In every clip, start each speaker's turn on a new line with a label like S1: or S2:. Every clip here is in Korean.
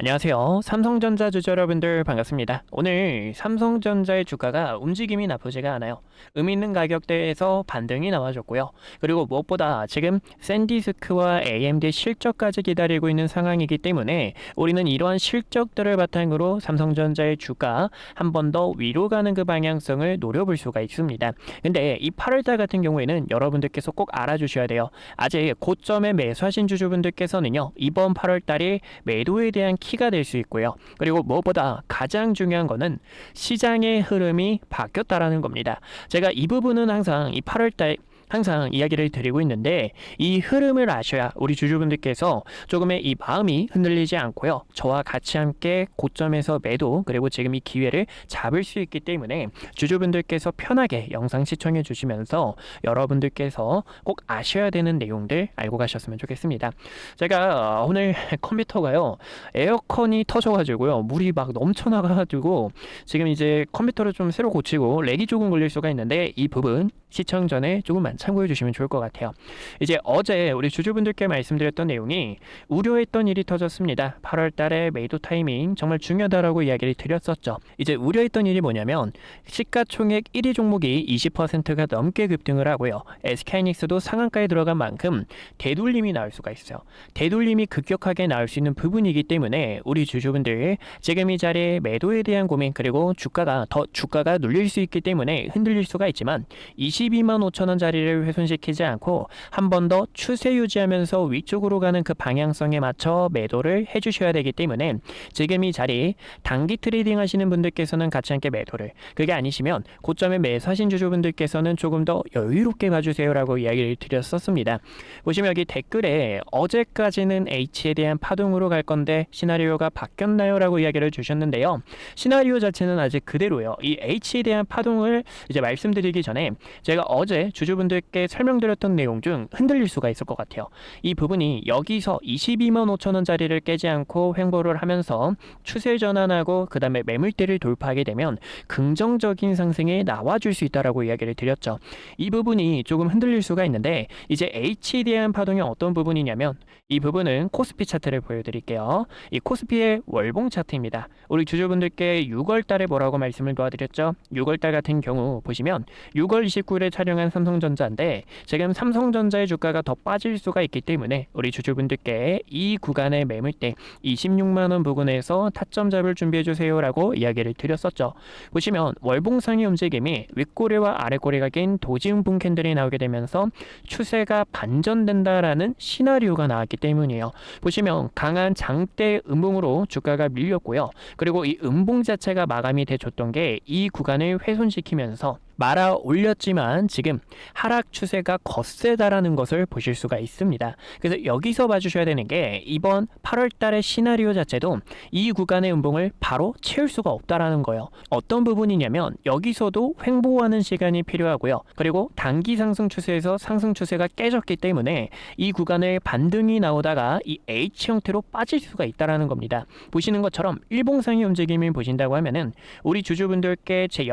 S1: 안녕하세요. 삼성전자 주주 여러분들 반갑습니다. 오늘 삼성전자의 주가가 움직임이 나쁘지가 않아요. 의미 있는 가격대에서 반등이 나와줬고요. 그리고 무엇보다 지금 샌디스크와 AMD 실적까지 기다리고 있는 상황이기 때문에 우리는 이러한 실적들을 바탕으로 삼성전자의 주가 한 번 더 위로 가는 그 방향성을 노려볼 수가 있습니다. 근데 이 8월달 같은 경우에는 여러분들께서 꼭 알아주셔야 돼요. 아직 고점에 매수하신 주주분들께서는요, 이번 8월달이 매도에 대한 키가 될 수 있고요. 그리고 무엇보다 가장 중요한 거는 시장의 흐름이 바뀌었다라는 겁니다. 제가 이 부분은 항상 이 8월달 항상 이야기를 드리고 있는데, 이 흐름을 아셔야 우리 주주분들께서 조금의 이 마음이 흔들리지 않고요, 저와 같이 함께 고점에서 매도, 그리고 지금 이 기회를 잡을 수 있기 때문에 주주분들께서 편하게 영상 시청해 주시면서 여러분들께서 꼭 아셔야 되는 내용들 알고 가셨으면 좋겠습니다. 제가 오늘 컴퓨터가요, 에어컨이 터져가지고요, 물이 막 넘쳐나가지고 지금 이제 컴퓨터를 좀 새로 고치고 렉이 조금 걸릴 수가 있는데, 이 부분 시청 전에 조금만 참고해 주시면 좋을 것 같아요. 이제 어제 우리 주주분들께 말씀드렸던 내용이 우려했던 일이 터졌습니다. 8월 달에 매도 타이밍 정말 중요하다라고 이야기를 드렸었죠. 이제 우려했던 일이 뭐냐면, 시가총액 1위 종목이 20%가 넘게 급등을 하고요, SK하이닉스도 상한가에 들어간 만큼 되돌림이 나올 수가 있어요. 되돌림이 급격하게 나올 수 있는 부분이기 때문에 우리 주주분들 지금 이 자리에 매도에 대한 고민, 그리고 주가가 눌릴 수 있기 때문에 흔들릴 수가 있지만 22만 5천 원 자리를 훼손시키지 않고 한 번 더 추세 유지하면서 위쪽으로 가는 그 방향성에 맞춰 매도를 해주셔야 되기 때문에 지금 이 자리 단기 트레이딩 하시는 분들께서는 같이 함께 매도를, 그게 아니시면 고점에 매수하신 주주분들께서는 조금 더 여유롭게 봐주세요 라고 이야기를 드렸었습니다. 보시면 여기 댓글에 어제까지는 H에 대한 파동으로 갈 건데 시나리오가 바뀌었나요? 라고 이야기를 주셨는데요. 시나리오 자체는 아직 그대로예요. 이 H에 대한 파동을 이제 말씀드리기 전에 제가 어제 주주분들께 설명드렸던 내용 중 흔들릴 수가 있을 것 같아요. 이 부분이 여기서 22만 5천 원짜리를 깨지 않고 횡보를 하면서 추세 전환하고 그 다음에 매물대를 돌파하게 되면 긍정적인 상승이 나와줄 수 있다라고 이야기를 드렸죠. 이 부분이 조금 흔들릴 수가 있는데, 이제 H에 대한 파동이 어떤 부분이냐면, 이 부분은 코스피 차트를 보여드릴게요. 이 코스피의 월봉 차트입니다. 우리 주주분들께 6월 달에 뭐라고 말씀을 도와드렸죠? 6월 달 같은 경우 보시면 6월 29일에 촬영한 삼성전자인데, 지금 삼성전자의 주가가 더 빠질 수가 있기 때문에 우리 주주분들께 이 구간의 매물대 26만원 부근에서 타점 잡을 준비해주세요 라고 이야기를 드렸었죠. 보시면 월봉상의 움직임이 윗꼬리와 아랫꼬리가 낀 도지음분 캔들이 나오게 되면서 추세가 반전된다라는 시나리오가 나왔기 때문이에요. 보시면 강한 장대 음봉으로 주가가 밀렸고요. 그리고 이 음봉 자체가 마감이 돼줬던 게 이 구간을 훼손시키면서 말아 올렸지만 지금 하락 추세가 거세다라는 것을 보실 수가 있습니다. 그래서 여기서 봐주셔야 되는 게, 이번 8월 달의 시나리오 자체도 이 구간의 음봉을 바로 채울 수가 없다라는 거예요. 어떤 부분이냐면, 여기서도 횡보하는 시간이 필요하고요. 그리고 단기 상승 추세에서 상승 추세가 깨졌기 때문에 이 구간을 반등이 나오다가 이 H 형태로 빠질 수가 있다라는 겁니다. 보시는 것처럼 일봉상의 움직임을 보신다고 하면은, 우리 주주분들께 제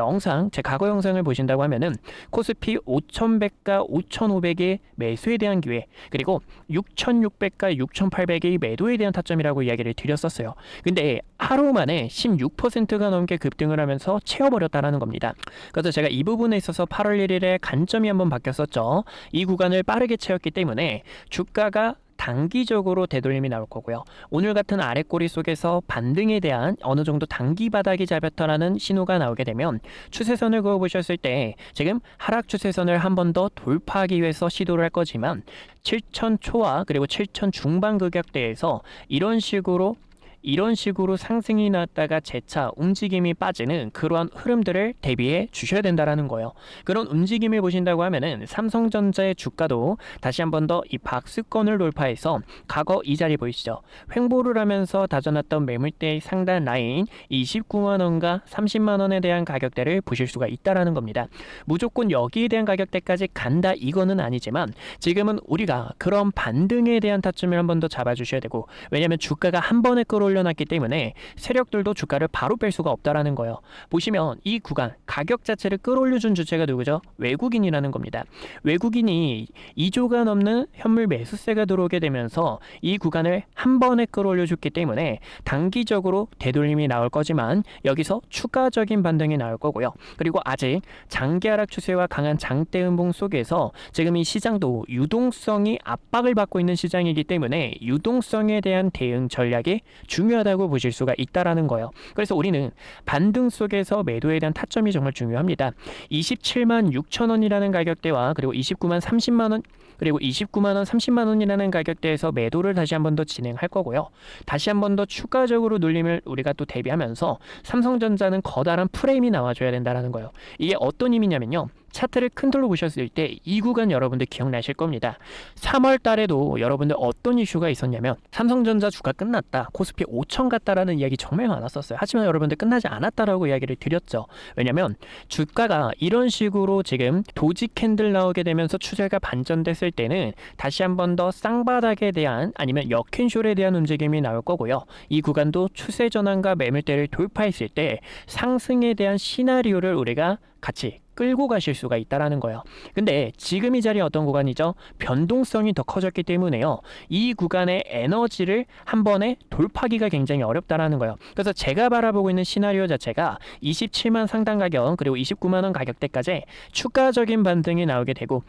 S1: 과거 영상을 보신다고 하면은 코스피 5100과 5500의 매수에 대한 기회, 그리고 6600과 6800의 매도에 대한 타점이라고 이야기를 드렸었어요. 근데 하루 만에 16%가 넘게 급등을 하면서 채워버렸다는 겁니다. 그래서 제가 이 부분에 있어서 8월 1일에 관점이 한번 바뀌었었죠. 이 구간을 빠르게 채웠기 때문에 주가가 단기적으로 되돌림이 나올 거고요. 오늘 같은 아랫꼬리 속에서 반등에 대한 어느 정도 단기 바닥이 잡혔다라는 신호가 나오게 되면 추세선을 그어보셨을 때 지금 하락 추세선을 한 번 더 돌파하기 위해서 시도를 할 거지만 7천 초와 그리고 7천 중반 가격대에서 이런 식으로 상승이 났다가 재차 움직임이 빠지는 그러한 흐름들을 대비해 주셔야 된다라는 거예요. 그런 움직임을 보신다고 하면은 삼성전자의 주가도 다시 한 번 더 이 박스권을 돌파해서 과거 이 자리 보이시죠? 횡보를 하면서 다져놨던 매물대의 상단 라인 29만원과 30만원에 대한 가격대를 보실 수가 있다라는 겁니다. 무조건 여기에 대한 가격대까지 간다 이거는 아니지만, 지금은 우리가 그런 반등에 대한 타점을 한 번 더 잡아주셔야 되고, 왜냐하면 주가가 한 번에 끌어 끌어올려놨기 때문에 세력들도 주가를 바로 뺄 수가 없다라는 거예요. 보시면 이 구간 가격 자체를 끌어올려준 주체가 누구죠? 외국인이라는 겁니다. 외국인이 2조가 넘는 현물 매수세가 들어오게 되면서 이 구간을 한 번에 끌어올려줬기 때문에 단기적으로 되돌림이 나올 거지만 여기서 추가적인 반등이 나올 거고요. 그리고 아직 장기 하락 추세와 강한 장대 음봉 속에서 지금 이 시장도 유동성이 압박을 받고 있는 시장이기 때문에 유동성에 대한 대응 전략이 중요하다고 보실 수가 있다라는 거예요. 그래서 우리는 반등 속에서 매도에 대한 타점이 정말 중요합니다. 27만 6천 원이라는 가격대와 그리고 29만 30만 원 그리고 29만 원, 30만 원이라는 가격대에서 매도를 다시 한 번 더 진행할 거고요. 다시 한 번 더 추가적으로 눌림을 우리가 또 대비하면서 삼성전자는 커다란 프레임이 나와줘야 된다는 거예요. 이게 어떤 의미냐면요. 차트를 큰 틀로 보셨을 때 이 구간 여러분들 기억나실 겁니다. 3월 달에도 여러분들 어떤 이슈가 있었냐면 삼성전자 주가 끝났다. 코스피 5천 갔다라는 이야기 정말 많았었어요. 하지만 여러분들 끝나지 않았다라고 이야기를 드렸죠. 왜냐면 주가가 이런 식으로 지금 도지 캔들 나오게 되면서 추세가 반전됐을 때는 다시 한 번 더 쌍바닥에 대한 아니면 역캔쇼에 대한 움직임이 나올 거고요. 이 구간도 추세 전환과 매물대를 돌파했을 때 상승에 대한 시나리오를 우리가 같이 끌고 가실 수가 있다라는 거예요. 근데 지금 이 자리 어떤 구간이죠? 변동성이 더 커졌기 때문에요. 이 구간의 에너지를 한 번에 돌파하기가 굉장히 어렵다라는 거예요. 그래서 제가 바라보고 있는 시나리오 자체가 27만 상단 가격 그리고 29만 원 가격대까지 추가적인 반등이 나오게 되고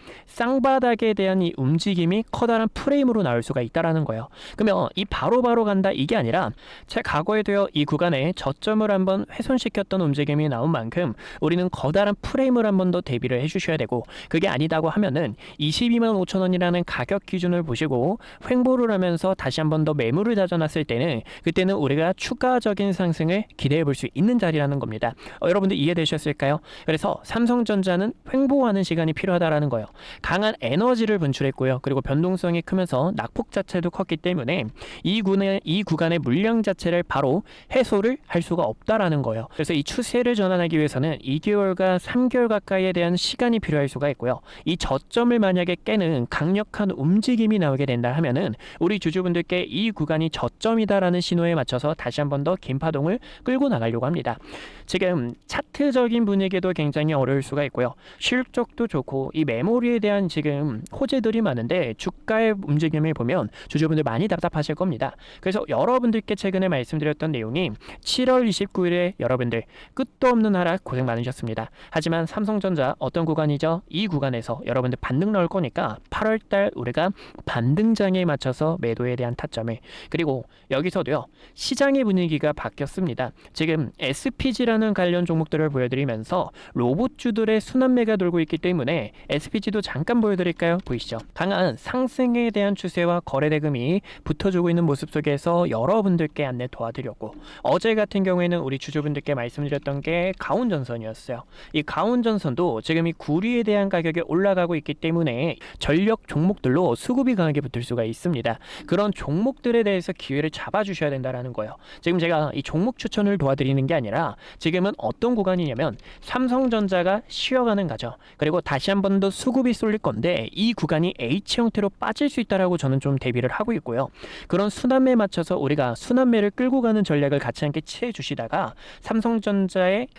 S1: 쌍바닥에 대한 이 움직임이 커다란 프레임으로 나올 수가 있다라는 거예요. 그러면 이 바로바로 간다 이게 아니라 제 과거에도요 이 구간에 저점을 한번 훼손시켰던 움직임이 나온 만큼 우리는 거다란 프레임을 한 번 더 대비를 해주셔야 되고 그게 아니다고 하면은 22만 5천 원이라는 가격 기준을 보시고 횡보를 하면서 다시 한 번 더 매물을 다져놨을 때는 그때는 우리가 추가적인 상승을 기대해 볼 수 있는 자리라는 겁니다. 여러분들 이해되셨을까요? 그래서 삼성전자는 횡보하는 시간이 필요하다라는 거예요. 강한 에너지를 분출했고요. 그리고 변동성이 크면서 낙폭 자체도 컸기 때문에 이 구간의 물량 자체를 바로 해소를 할 수가 없다라는 거예요. 그래서 이 추세를 전환하기 위해서는 2개월과 3개월 가까이에 대한 시간이 필요할 수가 있고요. 이 저점을 만약에 깨는 강력한 움직임이 나오게 된다 하면은 우리 주주분들께 이 구간이 저점이다라는 신호에 맞춰서 다시 한 번 더 긴 파동을 끌고 나가려고 합니다. 지금 차트적인 분위기도 굉장히 어려울 수가 있고요. 실적도 좋고 이 메모리에 대한 지금 호재들이 많은데 주가의 움직임을 보면 주주분들 많이 답답하실 겁니다. 그래서 여러분들께 최근에 말씀드렸던 내용이 7월 29일에 여러분들 끝도 없는 하락 고생 많으셨습니다. 하지만 삼성전자 어떤 구간이죠? 이 구간에서 여러분들 반등 나올 거니까 8월달 우리가 반등장에 맞춰서 매도에 대한 타점을 그리고 여기서도요 시장의 분위기가 바뀌었습니다. 지금 SPG라는 관련 종목들을 보여드리면서 로봇주들의 순환매가 돌고 있기 때문에 SPG도 잠깐 보여드릴까요? 보이시죠? 강한 상승에 대한 추세와 거래대금이 붙어주고 있는 모습 속에서 여러분들께 안내 도와드렸고 어제 같은 경우에는 우리 주주분들께 말씀드렸던 게 가온전선이었어요. 이 가온전선도 지금 이 구리에 대한 가격이 올라가고 있기 때문에 전력 종목들로 수급이 강하게 붙을 수가 있습니다. 그런 종목들에 대해서 기회를 잡아주셔야 된다는 거예요. 지금 제가 이 종목 추천을 도와드리는 게 아니라 지금은 어떤 구간이냐면 삼성전자가 쉬어가는 과정 그리고 다시 한 번 더 수급이 쏠릴 건데 이 구간이 H 형태로 빠질 수 있다라고 저는 좀 대비를 하고 있고요. 그런 순환매에 맞춰서 우리가 순환매를 끌고 가는 전략을 같이 함께 취해 주시다가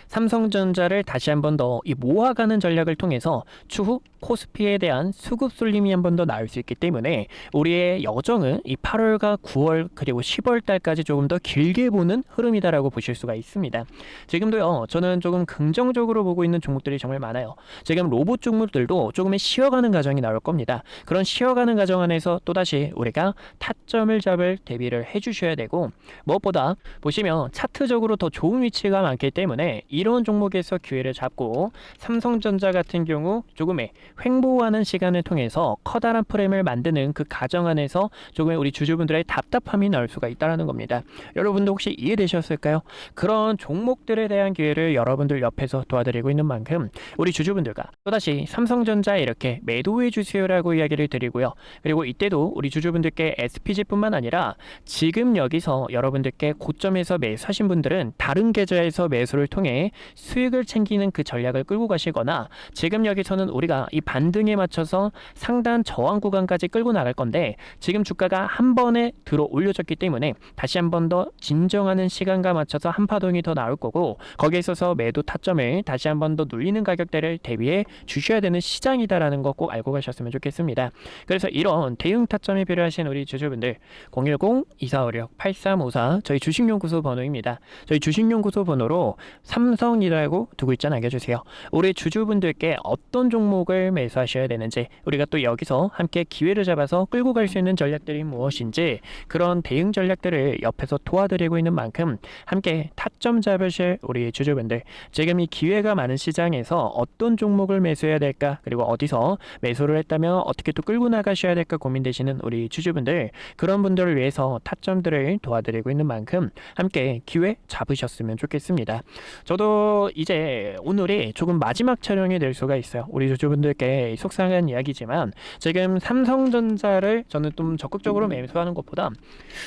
S1: 삼성전자를 다시 한 번 더 이 모아가는 전략을 통해서 추후 코스피에 대한 수급 쏠림이 한 번 더 나올 수 있기 때문에 우리의 여정은 이 8월과 9월 그리고 10월 달까지 조금 더 길게 보는 흐름이다라고 보실 수가 있습니다. 지금도요 저는 조금 긍정적으로 보고 있는 종목들이 정말 많아요. 지금 로봇 종목들도 조금의 쉬어가는 과정이 나올 겁니다. 그런 쉬어가는 과정 안에서 또다시 우리가 타점을 잡을 대비를 해주셔야 되고 무엇보다 보시면 차트적으로 더 좋은 위치가 많기 때문에 이런 종목에서 기회를 잡고 삼성전자 같은 경우 조금의 횡보하는 시간을 통해서 커다란 프레임을 만드는 그 과정 안에서 조금의 우리 주주분들의 답답함이 나올 수가 있다는 겁니다. 여러분도 혹시 이해되셨을까요? 그런 종목들에 대한 기회를 여러분들 옆에서 도와드리고 있는 만큼 우리 주주분들과 또다시 삼성전자 이렇게 매도해 주세요라고 이야기를 드리고요. 그리고 이때도 우리 주주분들께 SPG뿐만 아니라 지금 여기서 여러분들께 고점에서 매수하신 분들은 다른 계좌에서 매수를 통해 수익을 챙기는 그 전략을 끌고 가시거나 지금 여기서는 우리가 이 반등에 맞춰서 상단 저항 구간까지 끌고 나갈 건데 지금 주가가 한 번에 들어 올려졌기 때문에 다시 한 번 더 진정하는 시간과 맞춰서 한 파동이 더 나올 거고 거기에 있어서 매도 타점을 다시 한 번 더 눌리는 가격대를 대비해 주셔야 되는 시장이다라는 거 꼭 알고 가셨으면 좋겠습니다. 그래서 이런 대응 타점이 필요하신 우리 주주분들 010-2456-8354 저희 주식연구소 번호입니다. 저희 주식연구소 번호로 삼성이라고 두 글자 남겨주세요. 우리 주주분들께 어떤 종목을 매수하셔야 되는지 우리가 또 여기서 함께 기회를 잡아서 끌고 갈 수 있는 전략들이 무엇인지 그런 대응 전략들을 옆에서 도와드리고 있는 만큼 함께 타점 잡으실 우리 주주분들 지금 이 기회가 많은 시장에서 어떤 종목을 매수해야 될까 그리고 어디서 매수를 했다면 어떻게 또 끌고 나가셔야 될까 고민되시는 우리 주주분들 그런 분들을 위해서 타점들을 도와드리고 있는 만큼 함께 기회 잡으셨으면 좋겠습니다. 저도 이제 오늘이 조금 마지막 촬영이 될 수가 있어요. 우리 주주분들께 속상한 이야기지만 지금 삼성전자를 저는 좀 적극적으로 매수하는 것보다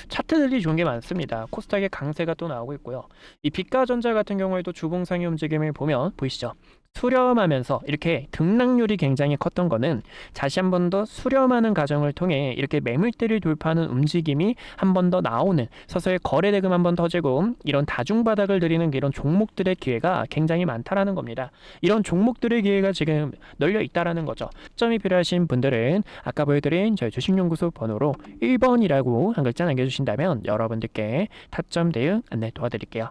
S1: 차트들이 좋은 게 많습니다. 코스닥의 강세가 또 나오고 있고요. 이 빛가전자 같은 경우에도 주봉상의 움직임을 보면 보이시죠? 수렴하면서 이렇게 등락률이 굉장히 컸던 거는 다시 한 번 더 수렴하는 과정을 통해 이렇게 매물대를 돌파하는 움직임이 한 번 더 나오는 서서히 거래대금 한 번 터지고 이런 다중바닥을 들이는 이런 종목들의 기회가 굉장히 많다라는 겁니다. 이런 종목들의 기회가 지금 널려 있다라는 거죠. 점이 필요하신 분들은 아까 보여드린 저희 주식연구소 번호로 1번이라고 한 글자 남겨주신다면 여러분들께 타점 대응 안내 도와드릴게요.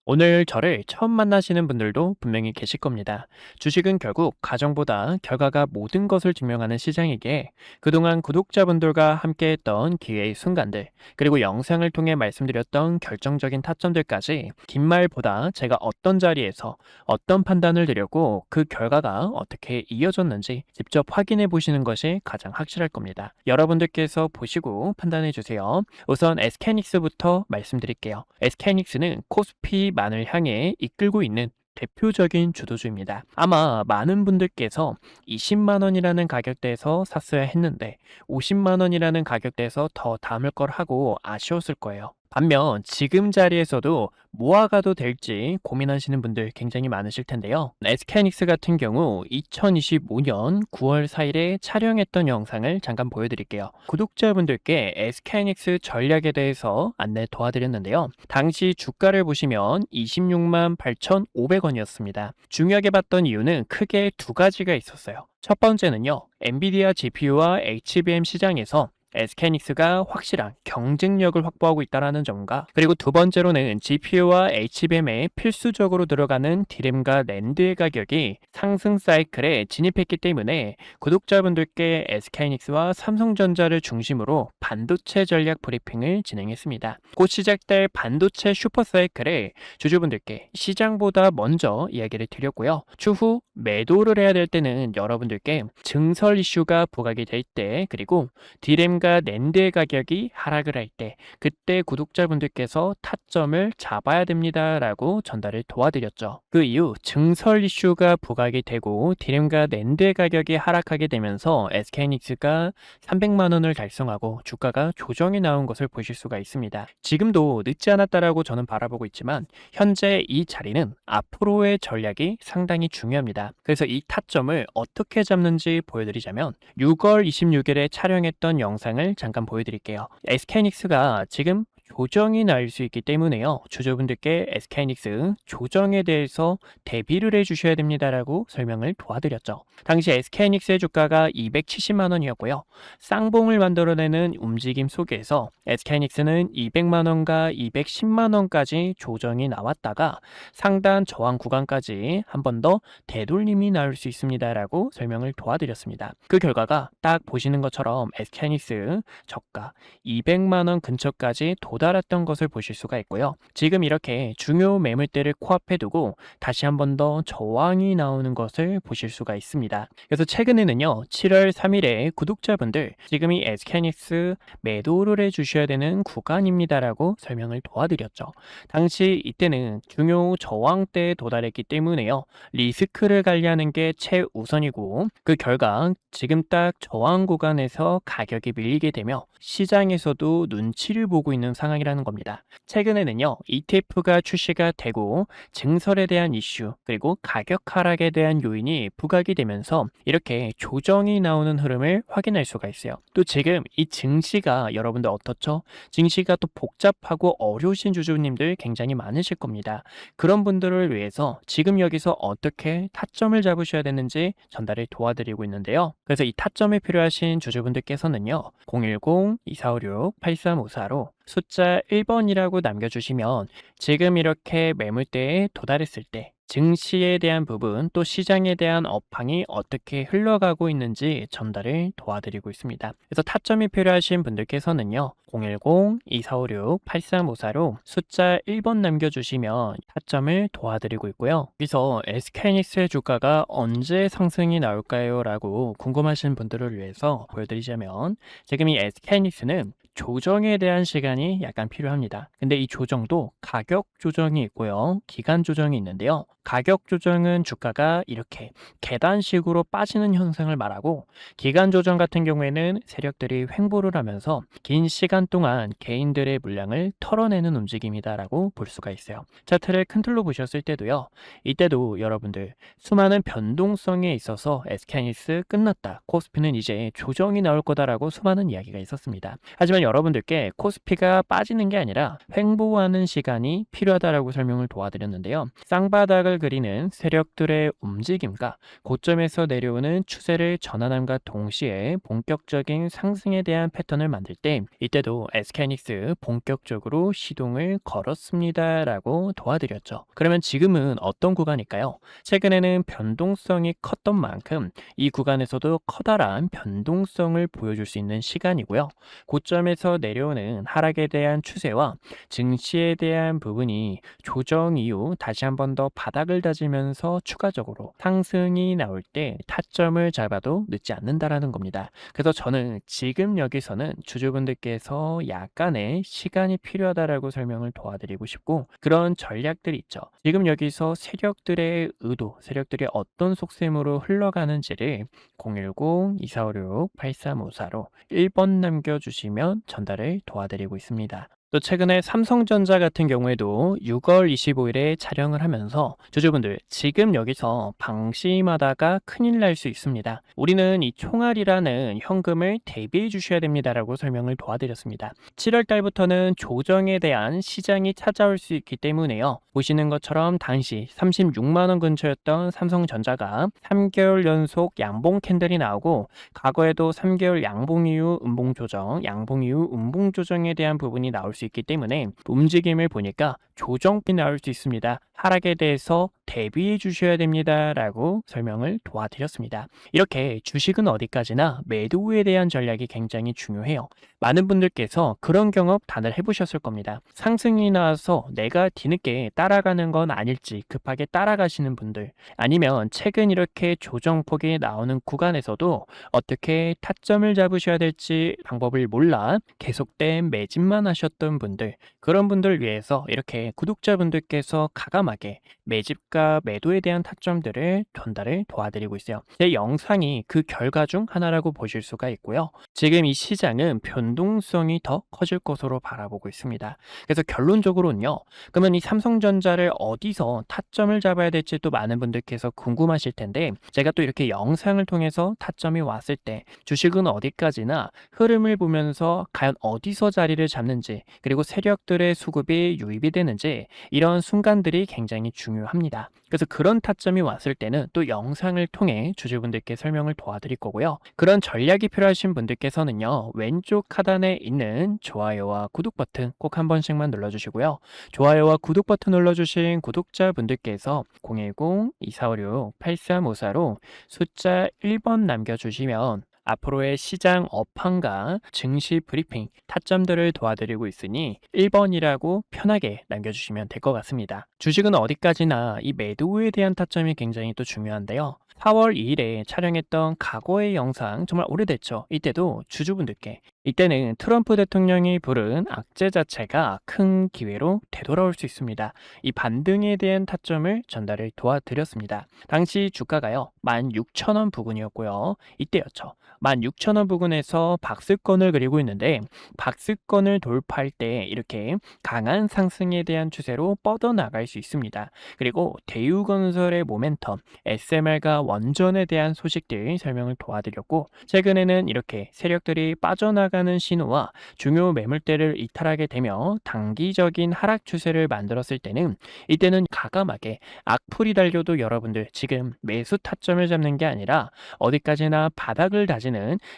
S1: 오늘 저를 처음 만나시는 분들도 분명히 계실 겁니다. 주식은 결국 가정보다 결과가 모든 것을 증명하는 시장이기에 그동안 구독자분들과 함께했던 기회의 순간들 그리고 영상을 통해 말씀드렸던 결정적인 타점들까지 긴 말보다 제가 어떤 자리에서 어떤 판단을 드렸고 그 결과가 어떻게 이어졌는지 직접 확인해 보시는 것이 가장 확실할 겁니다. 여러분들께서 보시고 판단해 주세요. 우선 SK하이닉스부터 말씀드릴게요. SK하이닉스는 코스피 만을 향해 이끌고 있는 대표적인 주도주입니다. 아마 많은 분들께서 20만원이라는 가격대에서 샀어야 했는데 50만원이라는 가격대에서 더 담을 걸 하고 아쉬웠을 거예요. 반면 지금 자리에서도 모아가도 될지 고민하시는 분들 굉장히 많으실 텐데요. SK하이닉스 같은 경우 2025년 9월 4일에 촬영했던 영상을 잠깐 보여드릴게요. 구독자분들께 SK하이닉스 전략에 대해서 안내 도와드렸는데요. 당시 주가를 보시면 26만 8,500원이었습니다. 중요하게 봤던 이유는 크게 두 가지가 있었어요. 첫 번째는요. 엔비디아 GPU와 HBM 시장에서 SK하이닉스가 확실한 경쟁력을 확보하고 있다는 점과 그리고 두 번째로는 GPU와 HBM에 필수적으로 들어가는 D램과 낸드의 가격이 상승 사이클에 진입했기 때문에 구독자분들께 SK하이닉스와 삼성전자를 중심으로 반도체 전략 브리핑을 진행했습니다. 곧 시작될 반도체 슈퍼 사이클에 주주분들께 시장보다 먼저 이야기를 드렸고요. 추후 매도를 해야 될 때는 여러분들께 증설 이슈가 부각이 될 때 그리고 D램과 낸드의 가격이 하락을 할 때 그때 구독자분들께서 타점을 잡아야 됩니다 라고 전달을 도와드렸죠. 그 이후 증설 이슈가 부각이 되고 D램과 낸드의 가격이 하락하게 되면서 SK하이닉스가 300만원을 달성하고 주가가 조정이 나온 것을 보실 수가 있습니다. 지금도 늦지 않았다라고 저는 바라보고 있지만 현재 이 자리는 앞으로의 전략이 상당히 중요합니다. 그래서 이 타점을 어떻게 잡는지 보여드리자면 6월 26일에 촬영했던 영상을 잠깐 보여드릴게요. SK하이닉스가 지금 조정이 날 수 있기 때문에요. 주주분들께 SK하이닉스 조정에 대해서 대비를 해주셔야 됩니다라고 설명을 도와드렸죠. 당시 SK하이닉스의 주가가 270만원이었고요. 쌍봉을 만들어내는 움직임 속에서 SK하이닉스는 200만원과 210만원까지 조정이 나왔다가 상단 저항 구간까지 한 번 더 되돌림이 나올 수 있습니다라고 설명을 도와드렸습니다. 그 결과가 딱 보시는 것처럼 SK하이닉스 저가 200만원 근처까지 도달했던 것을 보실 수가 있고요. 지금 이렇게 중요 매물대를 코앞에 두고 다시 한 번 더 저항이 나오는 것을 보실 수가 있습니다. 그래서 최근에는요. 7월 3일에 구독자분들 지금 이 SK하이닉스 매도를 해주셔야 되는 구간입니다라고 설명을 도와드렸죠. 당시 이때는 중요 저항대에 도달했기 때문에요. 리스크를 관리하는 게 최우선이고 그 결과 지금 딱 저항 구간에서 가격이 밀리게 되며 시장에서도 눈치를 보고 있는 상황 상황이라는 겁니다. 최근에는요, ETF가 출시가 되고 증설에 대한 이슈, 그리고 가격 하락에 대한 요인이 부각이 되면서 이렇게 조정이 나오는 흐름을 확인할 수가 있어요. 또 지금 이 증시가 여러분들 어떻죠? 증시가 또 복잡하고 어려우신 주주님들 굉장히 많으실 겁니다. 그런 분들을 위해서 지금 여기서 어떻게 타점을 잡으셔야 되는지 전달을 도와드리고 있는데요. 그래서 이 타점이 필요하신 주주분들께서는요, 010-2456-8354로 숫자 1번이라고 남겨주시면 지금 이렇게 매물대에 도달했을 때 증시에 대한 부분 또 시장에 대한 업황이 어떻게 흘러가고 있는지 전달을 도와드리고 있습니다. 그래서 타점이 필요하신 분들께서는요, 010-2456-8354로 숫자 1번 남겨주시면 타점을 도와드리고 있고요. 여기서 SK하이닉스의 주가가 언제 상승이 나올까요? 라고 궁금하신 분들을 위해서 보여드리자면 지금 이 SK하이닉스는 조정에 대한 시간이 약간 필요합니다. 근데 이 조정도 가격 조정이 있고요, 기간 조정이 있는데요. 가격 조정은 주가가 이렇게 계단식으로 빠지는 현상을 말하고, 기간 조정 같은 경우에는 세력들이 횡보를 하면서 긴 시간 동안 개인들의 물량을 털어내는 움직임이다라고 볼 수가 있어요. 차트를 큰 틀로 보셨을 때도요, 이때도 여러분들 수많은 변동성에 있어서 SK하이닉스 끝났다, 코스피는 이제 조정이 나올 거다라고 수많은 이야기가 있었습니다. 하지만 여러분들께 코스피가 빠지는 게 아니라 횡보하는 시간이 필요하다라고 설명을 도와드렸는데요. 쌍바닥을 그리는 세력들의 움직임과 고점에서 내려오는 추세를 전환함과 동시에 본격적인 상승에 대한 패턴을 만들 때 이때도 SK하이닉스 본격적으로 시동을 걸었습니다라고 도와드렸죠. 그러면 지금은 어떤 구간일까요? 최근에는 변동성이 컸던 만큼 이 구간에서도 커다란 변동성을 보여줄 수 있는 시간이고요. 고점에서 내려오는 하락에 대한 추세와 증시에 대한 부분이 조정 이후 다시 한 번 더 바닥을 다지면서 추가적으로 상승이 나올 때 타점을 잡아도 늦지 않는다라는 겁니다. 그래서 저는 지금 여기서는 주주분들께서 약간의 시간이 필요하다라고 설명을 도와드리고 싶고, 그런 전략들이 있죠. 지금 여기서 세력들의 의도, 세력들이 어떤 속셈으로 흘러가는지를 010-2456-8354로 1번 남겨주시면 전달을 도와드리고 있습니다. 또 최근에 삼성전자 같은 경우에도 6월 25일에 촬영을 하면서 주주분들 지금 여기서 방심하다가 큰일 날 수 있습니다. 우리는 이 총알이라는 현금을 대비해 주셔야 됩니다라고 설명을 도와드렸습니다. 7월 달부터는 조정에 대한 시장이 찾아올 수 있기 때문에요. 보시는 것처럼 당시 36만 원 근처였던 삼성전자가 3개월 연속 양봉 캔들이 나오고, 과거에도 3개월 양봉 이후 음봉 조정, 양봉 이후 음봉 조정에 대한 부분이 나올 수 있기 때문에 움직임을 보니까 조정이 나올 수 있습니다. 하락에 대해서 대비해 주셔야 됩니다 라고 설명을 도와드렸습니다. 이렇게 주식은 어디까지나 매도 후에 대한 전략이 굉장히 중요해요. 많은 분들께서 그런 경험 다들 해보셨을 겁니다. 상승이 나와서 내가 뒤늦게 따라가는 건 아닐지 급하게 따라가시는 분들, 아니면 최근 이렇게 조정폭이 나오는 구간에서도 어떻게 타점을 잡으셔야 될지 방법을 몰라 계속된 매집만 하셨던 분들, 그런 분들 위해서 이렇게 구독자분들께서 가감하게 매집과 매도에 대한 타점들을 전달을 도와드리고 있어요. 제 영상이 그 결과 중 하나라고 보실 수가 있고요. 지금 이 시장은 변동성이 더 커질 것으로 바라보고 있습니다. 그래서 결론적으로는요, 그러면 이 삼성전자를 어디서 타점을 잡아야 될지 또 많은 분들께서 궁금하실 텐데, 제가 또 이렇게 영상을 통해서 타점이 왔을 때 주식은 어디까지나 흐름을 보면서 과연 어디서 자리를 잡는지, 그리고 세력들의 수급이 유입이 되는지, 이런 순간들이 굉장히 중요합니다. 그래서 그런 타점이 왔을 때는 또 영상을 통해 주주분들께 설명을 도와드릴 거고요. 그런 전략이 필요하신 분들께서는요, 왼쪽 하단에 있는 좋아요와 구독 버튼 꼭 한 번씩만 눌러주시고요. 좋아요와 구독 버튼 눌러주신 구독자분들께서 010-2456-8354로 숫자 1번 남겨주시면 앞으로의 시장 업황과 증시 브리핑, 타점들을 도와드리고 있으니 1번이라고 편하게 남겨주시면 될 것 같습니다. 주식은 어디까지나 이 매도 후에 대한 타점이 굉장히 또 중요한데요. 4월 2일에 촬영했던 과거의 영상, 정말 오래됐죠. 이때도 주주분들께 이때는 트럼프 대통령이 부른 악재 자체가 큰 기회로 되돌아올 수 있습니다. 이 반등에 대한 타점을 전달을 도와드렸습니다. 당시 주가가요, 16,000원 부근이었고요. 이때였죠. 16,000원 부근에서 박스권을 그리고 있는데, 박스권을 돌파할 때 이렇게 강한 상승에 대한 추세로 뻗어나갈 수 있습니다. 그리고 대우건설의 모멘텀, SMR과 원전에 대한 소식들 설명을 도와드렸고, 최근에는 이렇게 세력들이 빠져나가는 신호와 중요 매물대를 이탈하게 되며 단기적인 하락 추세를 만들었을 때는, 이때는 과감하게 악플이 달려도 여러분들 지금 매수 타점을 잡는 게 아니라 어디까지나 바닥을 다지는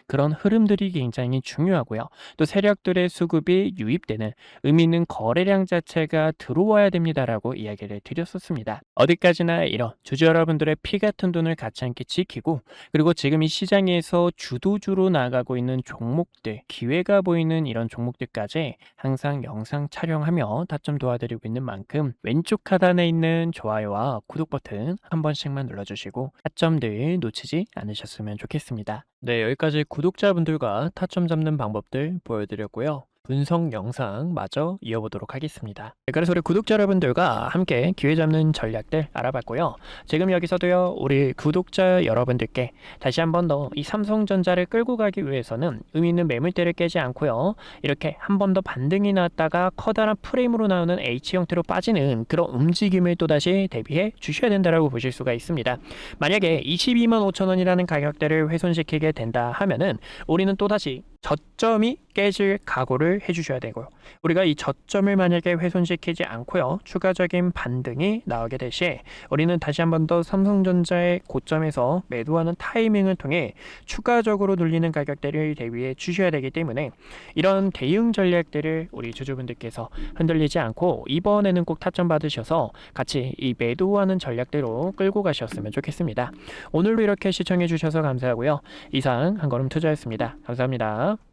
S1: 그런 흐름들이 굉장히 중요하고요. 또 세력들의 수급이 유입되는 의미 있는 거래량 자체가 들어와야 됩니다라고 이야기를 드렸었습니다. 어디까지나 이런 주주 여러분들의 피 같은 돈을 가치않게 지키고, 그리고 지금 이 시장에서 주도주로 나가고 있는 종목들, 기회가 보이는 이런 종목들까지 항상 영상 촬영하며 타점 도와드리고 있는 만큼 왼쪽 하단에 있는 좋아요와 구독 버튼 한 번씩만 눌러주시고 타점들 놓치지 않으셨으면 좋겠습니다. 네, 여기까지 구독자분들과 타점 잡는 방법들 보여드렸고요. 분석 영상 마저 이어보도록 하겠습니다. 네, 그래서 우리 구독자 여러분들과 함께 기회 잡는 전략들 알아봤고요. 지금 여기서도요, 우리 구독자 여러분들께 다시 한 번 더 이 삼성전자를 끌고 가기 위해서는 의미 있는 매물대를 깨지 않고요, 이렇게 한 번 더 반등이 나왔다가 커다란 프레임으로 나오는 H 형태로 빠지는 그런 움직임을 또다시 대비해 주셔야 된다라고 보실 수가 있습니다. 만약에 22만 5천 원이라는 가격대를 훼손시키게 된다 하면은 우리는 또다시 저점이 깨질 각오를 해주셔야 되고요. 우리가 이 저점을 만약에 훼손시키지 않고요, 추가적인 반등이 나오게 될 시 우리는 다시 한 번 더 삼성전자의 고점에서 매도하는 타이밍을 통해 추가적으로 눌리는 가격대를 대비해 주셔야 되기 때문에, 이런 대응 전략들을 우리 주주분들께서 흔들리지 않고 이번에는 꼭 타점 받으셔서 같이 이 매도하는 전략대로 끌고 가셨으면 좋겠습니다. 오늘도 이렇게 시청해 주셔서 감사하고요. 이상 한걸음 투자였습니다. 감사합니다.